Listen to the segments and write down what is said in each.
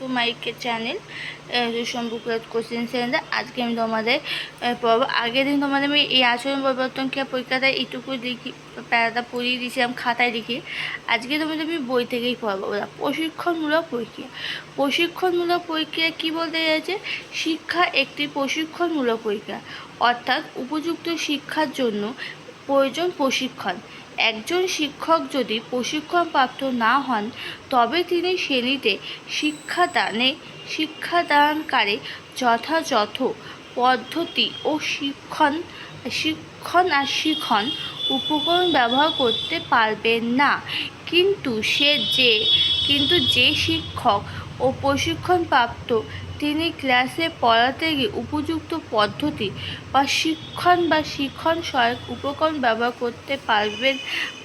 To my channel সম্পূর্ণ question centre. আজকে আমি তোমাদের পড়াবো। আগের দিন তোমাদের আমি এই আচরণ পরিবর্তন ক্রিয়া পরীক্ষাটা এইটুকু লিখি, প্যারাটা পড়িয়ে দিয়েছিলাম খাতায় লিখে। আজকে তোমাদের আমি বই থেকেই পড়াবো। প্রশিক্ষণমূলক প্রক্রিয়া। প্রশিক্ষণমূলক প্রক্রিয়া কী বলতে চাইছে? শিক্ষা একটি প্রশিক্ষণমূলক প্রক্রিয়া, অর্থাৎ উপযুক্ত শিক্ষার জন্য প্রয়োজন প্রশিক্ষণ। একজন শিক্ষক যদি প্রশিক্ষণপ্রাপ্ত না হন তবে তিনি শ্রেণীতে শিক্ষাদানকারী যথাযথ পদ্ধতি ও শিক্ষণ উপকরণ ব্যবহার করতে পারবেন না। কিন্তু যে শিক্ষক ও প্রশিক্ষণপ্রাপ্ত তিনি ক্লাসে পড়াতে গিয়ে উপযুক্ত পদ্ধতি বা শিক্ষণ সহায়ক উপকরণ ব্যবহার করতে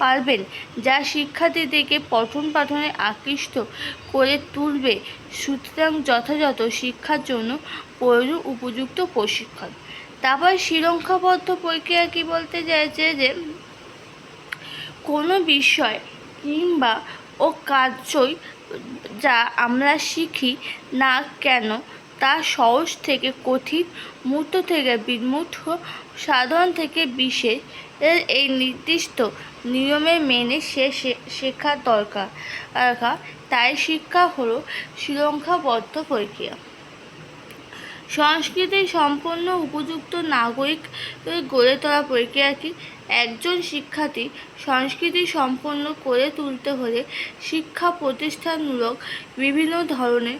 পারবেন যা শিক্ষার্থীদেরকে পঠন পাঠনে আকৃষ্ট করে তুলবে, সুতরাং যথাযথ শিক্ষার জন্য প্রয়োজন উপযুক্ত প্রশিক্ষণ। তারপর শৃঙ্খলাবদ্ধ প্রক্রিয়া কি বলতে চাইছে? যে কোনো বিষয় কিংবা কার্যই যা আমরা শিখি না কেন তা সহজ থেকে কঠিন, মূর্ত থেকে বিমূর্ত, সাধারণ থেকে বিশেষ এই নির্দিষ্ট নিয়মে মেনে শেখা দরকার। তাই শিক্ষা হলো শৃঙ্খলাবদ্ধ প্রক্রিয়া। সংস্কৃতি সম্পন্ন উপযুক্ত নাগরিক গড়ে তোলা প্রক্রিয়া কি? একজন শিক্ষার্থী সংস্কৃতি সম্পন্ন করে তুলতে হলে শিক্ষা প্রতিষ্ঠানমূলক বিভিন্ন ধরনের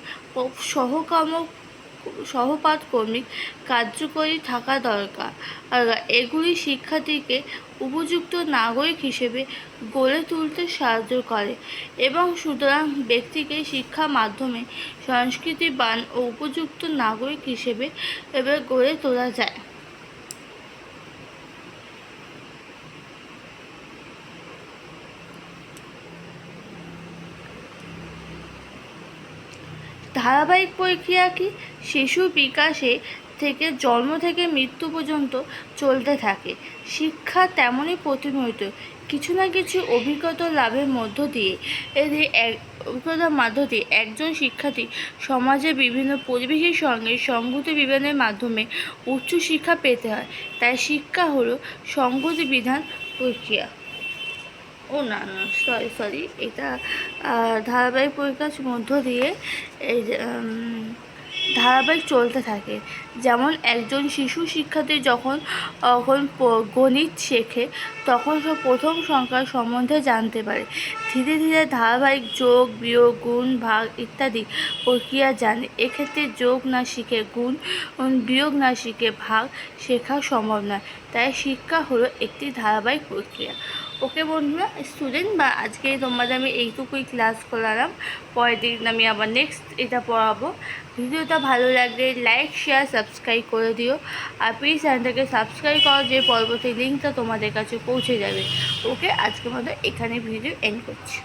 সহপাঠকর্মী কার্যকরী থাকা দরকার। এগুলি শিক্ষার্থীকে উপযুক্ত নাগরিক হিসেবে গড়ে তুলতে সাহায্য করে এবং সুতরাং ব্যক্তিকে শিক্ষার মাধ্যমে সংস্কৃতিবান ও উপযুক্ত নাগরিক হিসেবে গড়ে তোলা যায়। ধারাবাহিক প্রক্রিয়া কি? শিশু বিকাশে থেকে জন্ম থেকে মৃত্যু পর্যন্ত চলতে থাকে। শিক্ষা তেমনই প্রতিনিয়ত কিছু না কিছু অভিজ্ঞতা লাভের মধ্য দিয়ে একজন শিক্ষার্থী সমাজের বিভিন্ন পরিবেশের সঙ্গে সংগতি বিধানের মাধ্যমে উচ্চ শিক্ষা পেতে হয়। তাই শিক্ষা হলো সংগতি বিধান প্রক্রিয়া। সরি এটা ধারাবাহিক প্রক্রিয়ার মধ্য দিয়ে এই ধারাবাহিক চলতে থাকে। যেমন একজন শিশু শিক্ষার্থী যখন গণিত শেখে তখন সে প্রথম সংখ্যার সম্বন্ধে জানতে পারে। ধীরে ধীরে ধারাবাহিক যোগ, বিয়োগ, গুণ, ভাগ ইত্যাদি প্রক্রিয়া জানে। এক্ষেত্রে যোগ না শিখে গুণ, বিয়োগ না শিখে ভাগ শেখা সম্ভব নয়। তাই শিক্ষা হলো একটি ধারাবাহিক প্রক্রিয়া। ওকে বন্ধুরা, স্টুডেন্ট বা আজকে তোমাদের আমি এইটুকুই ক্লাস করালাম। পরের দিন আমি আবার নেক্সট এটা পড়াবো। ভিডিওটা ভালো লাগলে লাইক, শেয়ার, সাবস্ক্রাইব করে দিও। আর প্লিজ চ্যানেলটাকে সাবস্ক্রাইব করো যে পরবর্তী লিঙ্কটা তোমাদের কাছে পৌঁছে যাবে। ওকে, আজকের মতো এখানে ভিডিও এন্ড করছি।